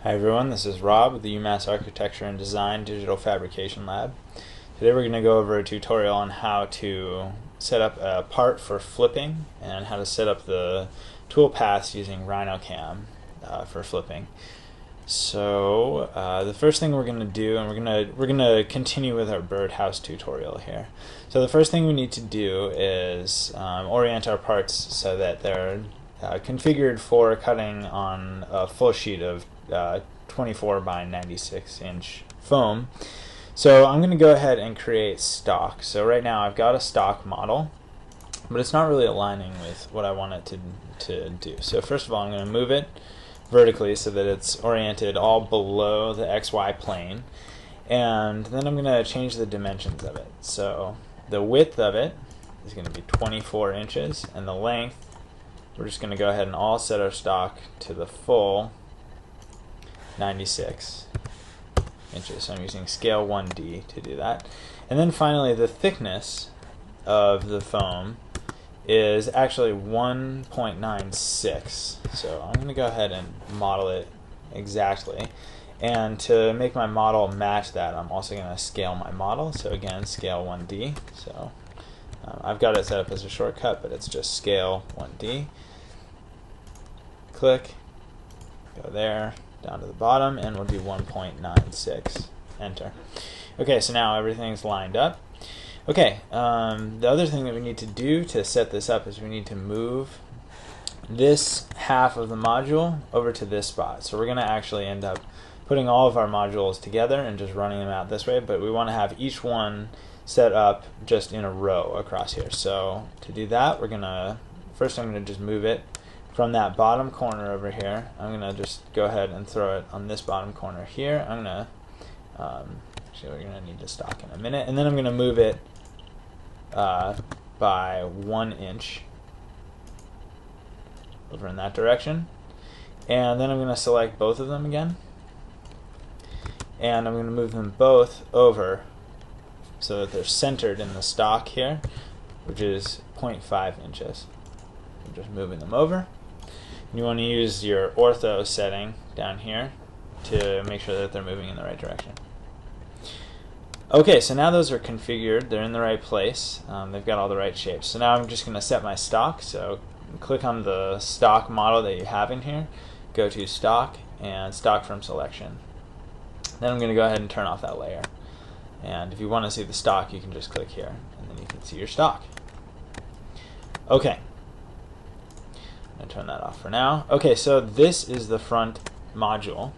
Hi everyone, this is Rob with the UMass Architecture and Design Digital Fabrication Lab. Today we're going to go over a tutorial on how to set up a part for flipping and how to set up the tool paths using RhinoCAM for flipping. So the first thing we're going to do, and we're going to continue with our birdhouse tutorial here. So the first thing we need to do is orient our parts so that they're configured for cutting on a full sheet of 24 by 96 inch foam. So I'm going to go ahead and create stock. So right now I've got a stock model, but it's not really aligning with what I want it to do. So first of all, I'm going to move it vertically so that it's oriented all below the XY plane, and then I'm going to change the dimensions of it. So the width of it is going to be 24 inches, and the length, we're just going to go ahead and all set our stock to the full 96 inches. So I'm using scale 1D to do that. And then finally, the thickness of the foam is actually 1.96. So I'm going to go ahead and model it exactly. And to make my model match that, I'm also going to scale my model. So again, scale 1D. So I've got it set up as a shortcut, but it's just scale 1D. Click, go there, down to the bottom, and we'll do 1.96. Enter. Okay, so now everything's lined up. Okay, the other thing that we need to do to set this up is we need to move this half of the module over to this spot. So we're going to actually end up putting all of our modules together and just running them out this way, but we want to have each one set up just in a row across here. So to do that, I'm going to just move it from that bottom corner over here. I'm going to just go ahead and throw it on this bottom corner here. I'm going to, actually we're going to need to stock in a minute, and then I'm going to move it by 1 inch over in that direction. And then I'm going to select both of them again, and I'm going to move them both over so that they're centered in the stock here, which is 0.5 inches. I'm just moving them over. You want to use your ortho setting down here to make sure that they're moving in the right direction. Okay, so now those are configured. They're in the right place. They've got all the right shapes. So now I'm just going to set my stock. So click on the stock model that you have in here. Go to stock and stock from selection. Then I'm going to go ahead and turn off that layer. And if you want to see the stock, you can just click here, and then you can see your stock. Okay. I'm going to turn that off for now. Okay, so this is the front module,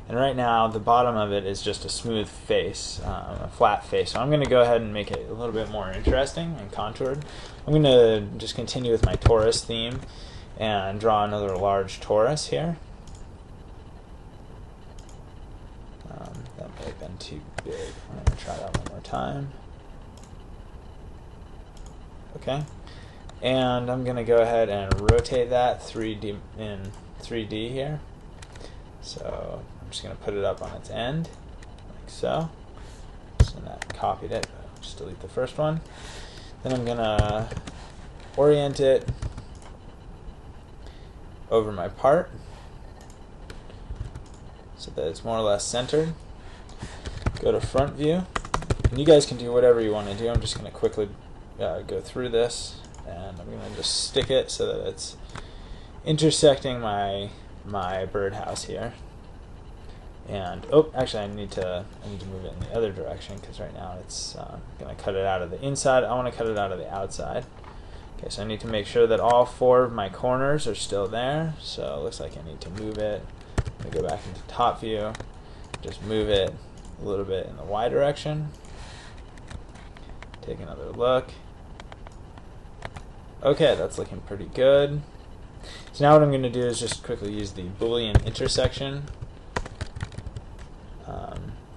and right now the bottom of it is just a smooth face, a flat face. So I'm going to go ahead and make it a little bit more interesting and contoured. I'm going to just continue with my torus theme and draw another large torus here. That may have been too big. I'm going to try that one more time. Okay. And I'm going to go ahead and rotate that 3D in 3D here. So I'm just going to put it up on its end, like so. So that copied it, but I'll just delete the first one. Then I'm going to orient it over my part so that it's more or less centered. Go to front view. And you guys can do whatever you want to do. I'm just going to quickly go through this. And I'm going to just stick it so that it's intersecting my birdhouse here. And oh, actually I need to move it in the other direction, because right now it's going to cut it out of the inside. I want to cut it out of the outside. Okay, so I need to make sure that all 4 of my corners are still there. So it looks like I need to move it. I'm going to go back into top view, just move it a little bit in the Y direction. Take another look. Okay, that's looking pretty good. So now what I'm going to do is just quickly use the Boolean intersection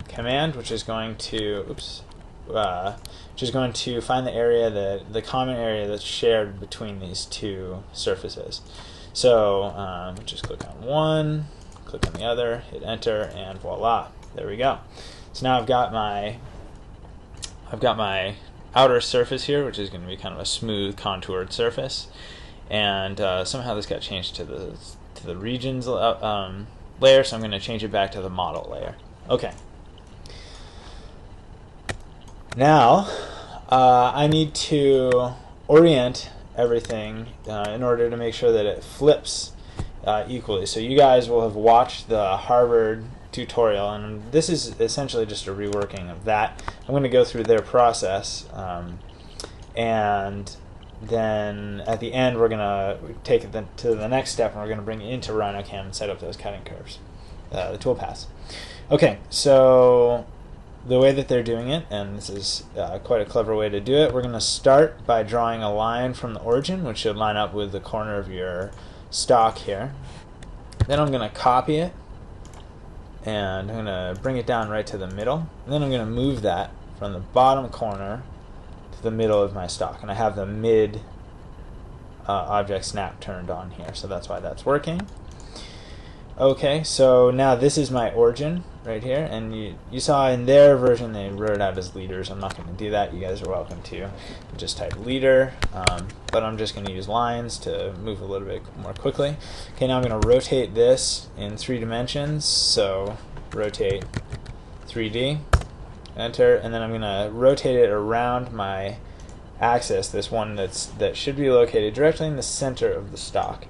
command, which is going to find the common area that's shared between these two surfaces. So just click on one, click on the other, hit enter, and voila, there we go. So now I've got my outer surface here, which is going to be kind of a smooth contoured surface, and somehow this got changed to the regions layer, so I'm going to change it back to the model layer. Okay. Now, I need to orient everything in order to make sure that it flips equally. So you guys will have watched the Harvard tutorial, and this is essentially just a reworking of that. I'm going to go through their process, and then at the end we're going to take it to the next step, and we're going to bring it into RhinoCAM and set up those cutting curves, the toolpaths. Okay, so the way that they're doing it, and this is quite a clever way to do it, we're going to start by drawing a line from the origin, which should line up with the corner of your stock here. Then I'm going to copy it, and I'm going to bring it down right to the middle, and then I'm going to move that from the bottom corner to the middle of my stock, and I have the mid object snap turned on here, so that's why that's working. Okay, so now this is my origin right here, and you saw in their version they wrote it out as liters. I'm not going to do that. You guys are welcome to just type liter, but I'm just going to use lines to move a little bit more quickly. Okay, now I'm going to rotate this in 3 dimensions, so rotate 3D, enter, and then I'm going to rotate it around my axis, this one that should be located directly in the center of the stock.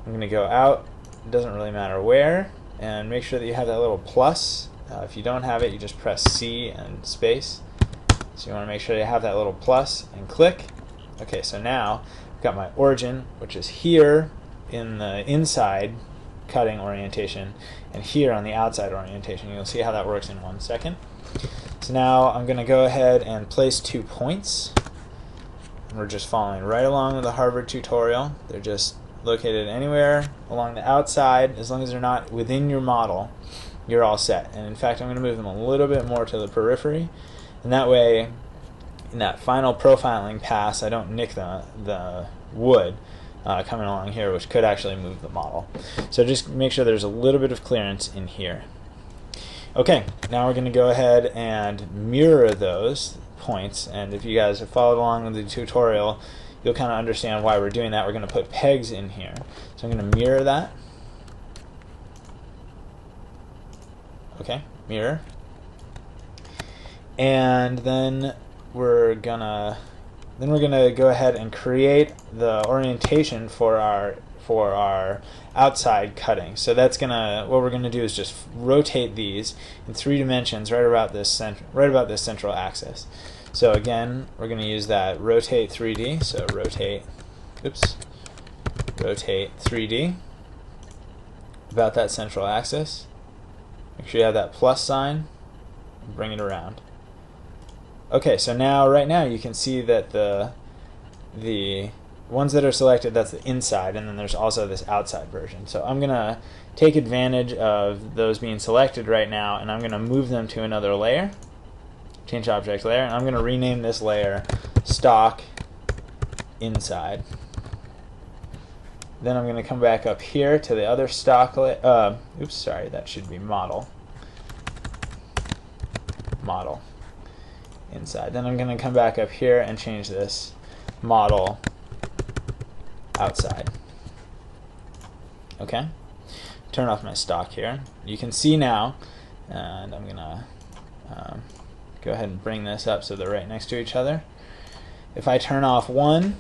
I'm going to go out. It doesn't really matter where, and make sure that you have that little plus. If you don't have it, you just press C and space. So you want to make sure you have that little plus and click. Okay, so now I've got my origin, which is here in the inside cutting orientation, and here on the outside orientation. You'll see how that works in 1 second. So now I'm going to go ahead and place 2 points. And we're just following right along with the Harvard tutorial. They're just located anywhere along the outside. As long as they're not within your model, you're all set. And in fact, I'm going to move them a little bit more to the periphery, and that way in that final profiling pass I don't nick the wood coming along here, which could actually move the model. So just make sure there's a little bit of clearance in here. Okay, now we're going to go ahead and mirror those points, and if you guys have followed along with the tutorial, you'll kind of understand why we're doing that. We're going to put pegs in here. So I'm going to mirror that. Okay, mirror. And then we're gonna go ahead and create the orientation for our outside cutting. So that's what we're gonna do is just rotate these in 3 dimensions right about this central axis. So again, we're going to use that rotate 3D. So rotate 3D about that central axis. Make sure you have that plus sign. And bring it around. Okay, so right now you can see that the ones that are selected, that's the inside, and then there's also this outside version. So I'm going to take advantage of those being selected right now, and I'm going to move them to another layer. Change object layer, and I'm going to rename this layer stock inside. Then I'm going to come back up here to the other stock layer. Oops, sorry, that should be model inside. Then I'm going to come back up here and change this model outside. Okay, turn off my stock here. You can see now, and I'm going to go ahead and bring this up so they're right next to each other. If I turn off one,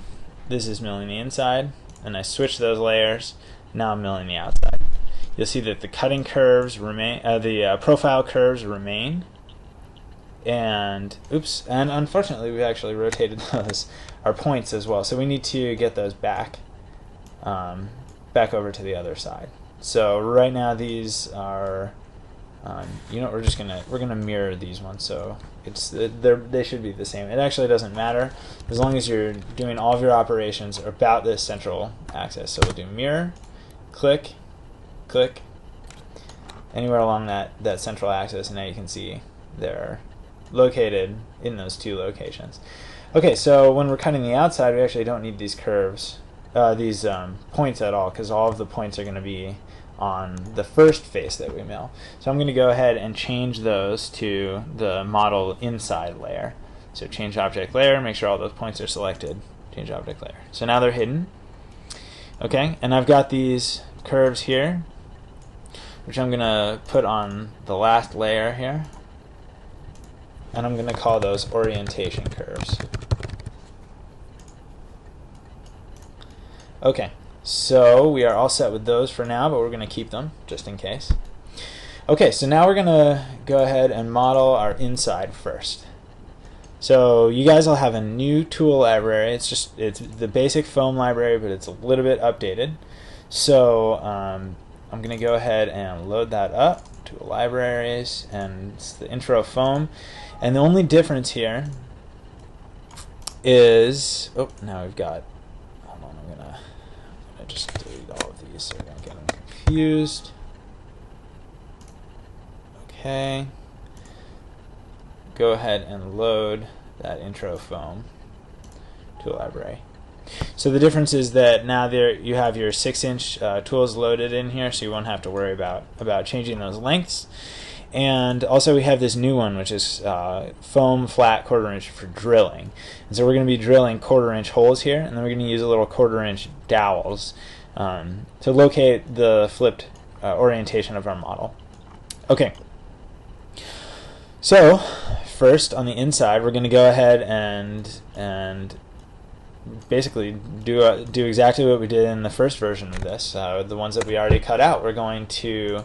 this is milling the inside, and I switch those layers, now I'm milling the outside. You'll see that the cutting curves remain, the profile curves remain, and unfortunately we actually rotated our points as well, so we need to get those back over to the other side. So right now these are we're gonna mirror these ones, so they should be the same. It actually doesn't matter as long as you're doing all of your operations about this central axis. So we'll do mirror, click, click, anywhere along that central axis, and now you can see they're located in those 2 locations. Okay, so when we're cutting the outside, we actually don't need these curves, these points at all, because all of the points are going to be on the first face that we mill. So I'm going to go ahead and change those to the model inside layer. So change object layer, make sure all those points are selected, change object layer. So now they're hidden. Okay, and I've got these curves here. which I'm going to put on the last layer here, and I'm going to call those orientation curves. Okay, so we are all set with those for now, but we're going to keep them just in case. Okay, so now we're going to go ahead and model our inside first. So you guys will have a new tool library. It's the basic foam library, but it's a little bit updated. So I'm going to go ahead and load that up to libraries, and it's the intro foam. And the only difference here is, oh, now we've got, hold on, I'm gonna just delete all of these so we don't get them confused. Okay. Go ahead and load that intro foam tool library. So the difference is that now you have your 6-inch tools loaded in here, so you won't have to worry about changing those lengths. And also we have this new one, which is foam flat 1/4 inch for drilling. And so we're going to be drilling 1/4 inch holes here, and then we're going to use a little 1/4 inch dowels to locate the flipped orientation of our model. Okay. So first, on the inside, we're going to go ahead and basically do exactly what we did in the first version of this. The ones that we already cut out, we're going to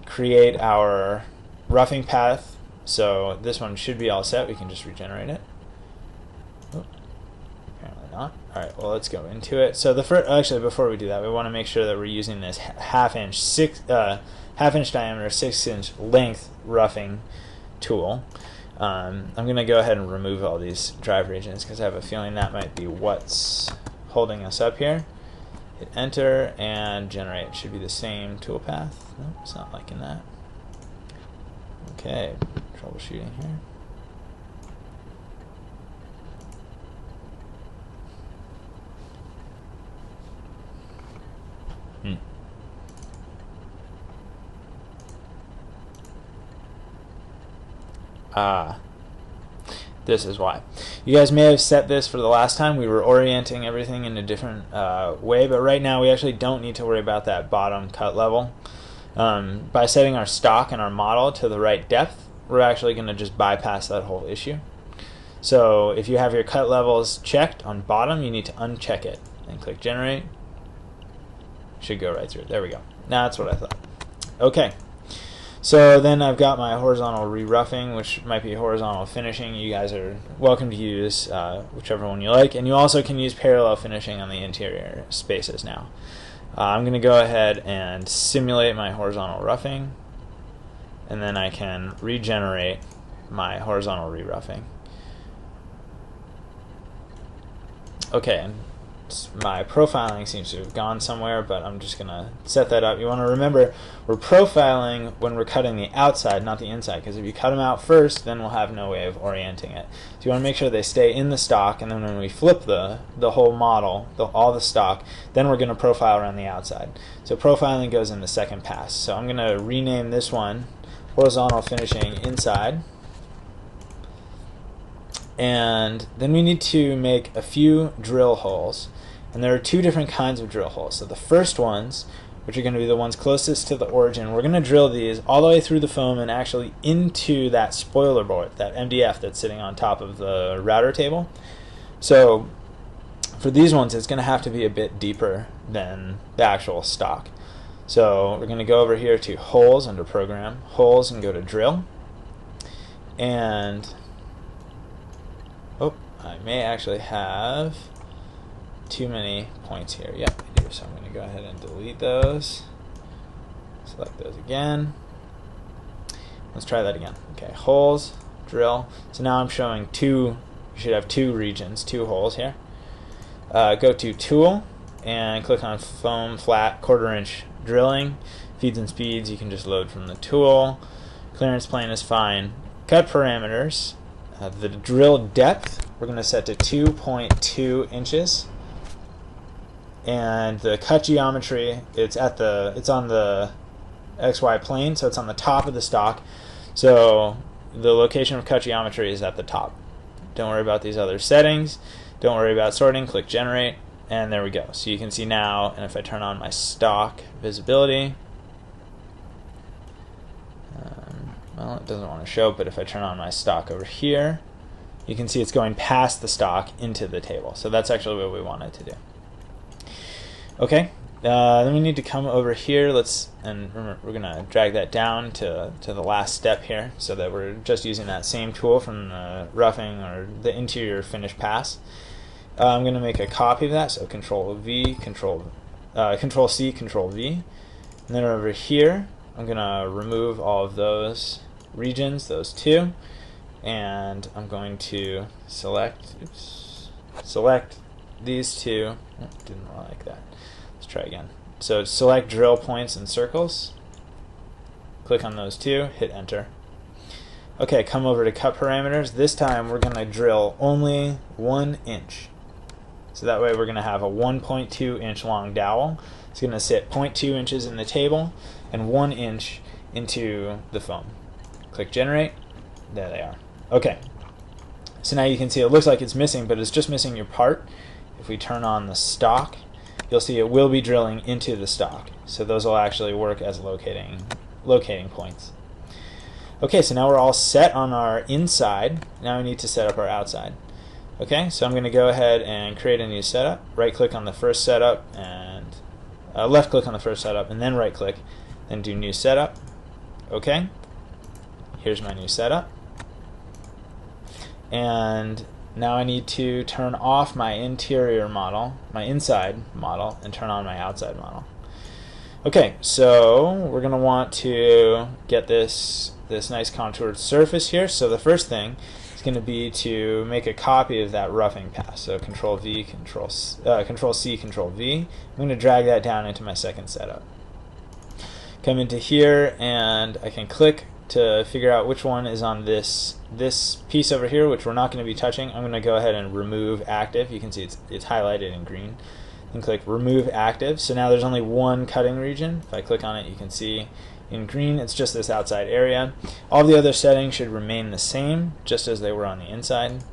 create our roughing path. So this one should be all set. We can just regenerate it. Oh, apparently not. All right. Well, let's go into it. So actually, before we do that, we want to make sure that we're using this half-inch diameter, 6-inch length roughing tool. I'm going to go ahead and remove all these drive regions because I have a feeling that might be what's holding us up here. Hit enter and generate. It should be the same tool path. No, it's not liking that. Okay, troubleshooting here. This is why. You guys may have set this for the last time. We were orienting everything in a different way, but right now we actually don't need to worry about that bottom cut level. By setting our stock and our model to the right depth, we're actually going to just bypass that whole issue. So if you have your cut levels checked on bottom, you need to uncheck it and click generate. Should go right through it. There we go. Now that's what I thought. Okay. So then I've got my horizontal re-roughing, which might be horizontal finishing. You guys are welcome to use whichever one you like. And you also can use parallel finishing on the interior spaces now. I'm going to go ahead and simulate my horizontal roughing, and then I can regenerate my horizontal re-roughing. Okay, and my profiling seems to have gone somewhere, but I'm just going to set that up. You want to remember we're profiling when we're cutting the outside, not the inside, because if you cut them out first, then we'll have no way of orienting it. So you want to make sure they stay in the stock, and then when we flip the whole model, all the stock, then we're going to profile around the outside. So profiling goes in the second pass. So I'm going to rename this one horizontal finishing inside. And then we need to make a few drill holes. And there are two different kinds of drill holes. So the first ones, which are going to be the ones closest to the origin, we're going to drill these all the way through the foam and actually into that spoiler board, that MDF that's sitting on top of the router table. So for these ones, it's going to have to be a bit deeper than the actual stock. So we're going to go over here to holes under program, holes, and go to drill. And oh, I may actually have too many points here. Yep, I do. So I'm going to go ahead and delete those. Select those again. Let's try that again. Okay, holes, drill. So now I'm showing two. You should have two regions, two holes here. Go to tool and click on foam flat 1/4 inch drilling. Feeds and speeds you can just load from the tool. Clearance plane is fine. Cut parameters. The drill depth we're going to set to 2.2 inches. And the cut geometry, it's on the XY plane, so it's on the top of the stock. So the location of cut geometry is at the top. Don't worry about these other settings. Don't worry about sorting. Click generate, and there we go. So you can see now, and if I turn on my stock visibility, well, it doesn't want to show, but if I turn on my stock over here, you can see it's going past the stock into the table. So that's actually what we want it to do. Okay, then we need to come over here. And remember, we're going to drag that down to the last step here, so that we're just using that same tool from the roughing or the interior finish pass. I'm going to make a copy of that, so Control V, Control C, Control V, and then over here I'm going to remove all of those regions, those two, and I'm going to select these two. Oh, didn't like that. Let's try again. So select drill points and circles, click on those two, hit enter. Okay, come over to cut parameters. This time we're going to drill only 1 inch. So that way we're going to have a 1.2 inch long dowel. It's going to sit 0.2 inches in the table and 1 inch into the foam. Click generate. There they are. Okay. So now you can see it looks like it's missing, but it's just missing your part. If we turn on the stock, you'll see it will be drilling into the stock. So those will actually work as locating points. Okay, so now we're all set on our inside. Now we need to set up our outside. Okay, so I'm going to go ahead and create a new setup. Right click on the first setup and left click on the first setup and then right click, then do new setup. Okay, here's my new setup. And now I need to turn off my interior model, my inside model, and turn on my outside model. Okay, so we're going to want to get this nice contoured surface here. So the first thing is going to be to make a copy of that roughing pass. So Control V, Control C, Control V. I'm going to drag that down into my second setup. Come into here and I can click to figure out which one is on this piece over here, which we're not going to be touching. I'm going to go ahead and remove active. You can see it's highlighted in green. And click remove active. So now there's only one cutting region. If I click on it, you can see in green it's just this outside area. All the other settings should remain the same, just as they were on the inside,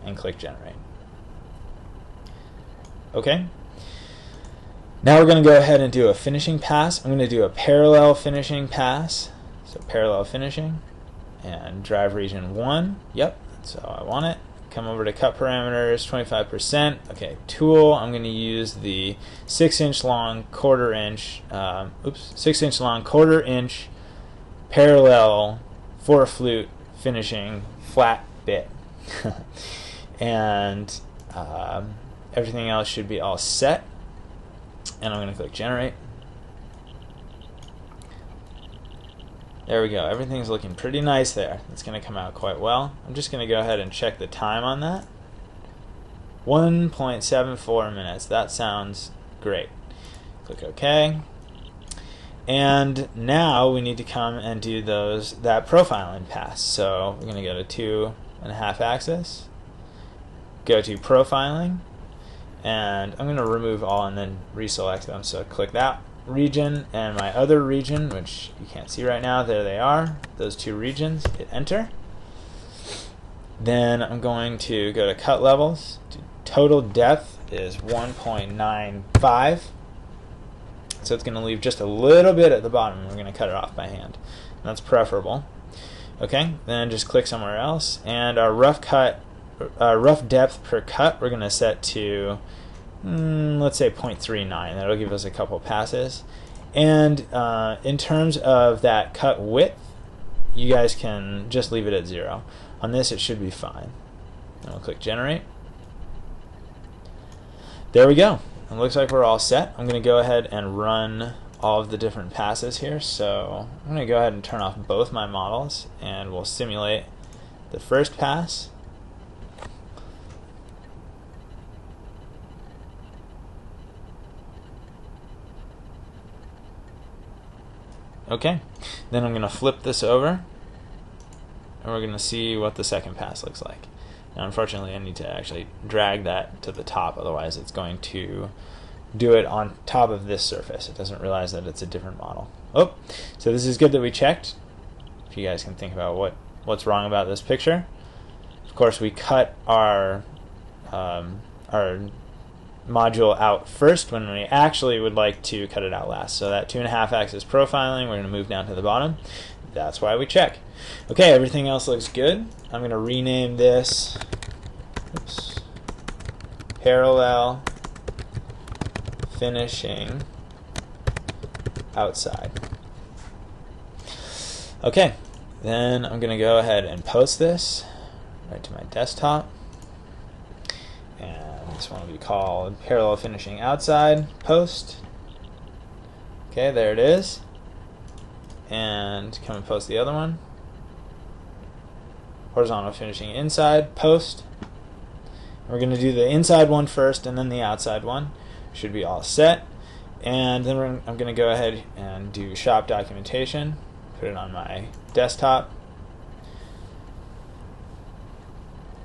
and click generate. Okay. Now we're going to go ahead and do a finishing pass. I'm going to do a parallel finishing pass. So parallel finishing and drive region 1. Yep, that's how I want it. Come over to cut parameters, 25%. Okay, tool. I'm going to use the 6-inch long, 6-inch long, 1/4 inch parallel 4-flute finishing flat bit. And everything else should be all set. And I'm going to click generate. There we go. Everything's looking pretty nice there. It's going to come out quite well. I'm just going to go ahead and check the time on that. 1.74 minutes. That sounds great. Click OK. And now we need to come and do that profiling pass. So we're going to go to 2.5 axis. Go to profiling. And I'm going to remove all and then reselect them. So click that region and my other region, which you can't see right now. There they are, those two regions. Hit enter. Then I'm going to go to cut levels. Total depth is 1.95, so it's going to leave just a little bit at the bottom. We're going to cut it off by hand. That's preferable. Okay, then just click somewhere else, and our rough depth per cut we're going to set to let's say 0.39. That'll give us a couple passes. And in terms of that cut width, you guys can just leave it at 0. On this it should be fine. And we'll click generate. There we go. It looks like we're all set. I'm going to go ahead and run all of the different passes here. So I'm going to go ahead and turn off both my models and we'll simulate the first pass. Okay, then I'm going to flip this over and we're going to see what the second pass looks like. Now unfortunately I need to actually drag that to the top, otherwise it's going to do it on top of this surface. It doesn't realize that it's a different model. Oh, so this is good that we checked. If you guys can think about what's wrong about this picture. Of course we cut our module out first when we actually would like to cut it out last. So that 2.5 axis profiling, we're going to move down to the bottom. That's why we check. Okay, everything else looks good. I'm going to rename this parallel finishing outside. Okay, then I'm going to go ahead and post this right to my desktop. And this one will be called parallel finishing outside post. Okay, there it is. And come and post the other one. Horizontal finishing inside post. We're going to do the inside one first and then the outside one. Should be all set. And then I'm going to go ahead and do shop documentation. Put it on my desktop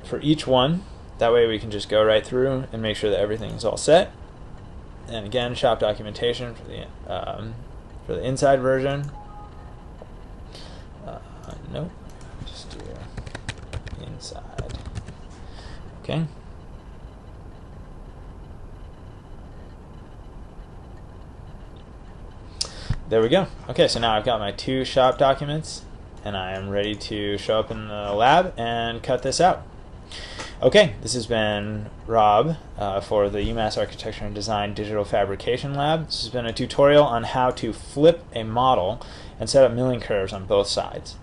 for each one. That way we can just go right through and make sure that everything is all set. And again, shop documentation for the inside version. Nope, just do inside. Okay. There we go. Okay, so now I've got my 2 shop documents and I am ready to show up in the lab and cut this out. Okay, this has been Rob for the UMass Architecture and Design Digital Fabrication Lab. This has been a tutorial on how to flip a model and set up milling curves on both sides.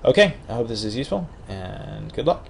Okay, I hope this is useful and good luck.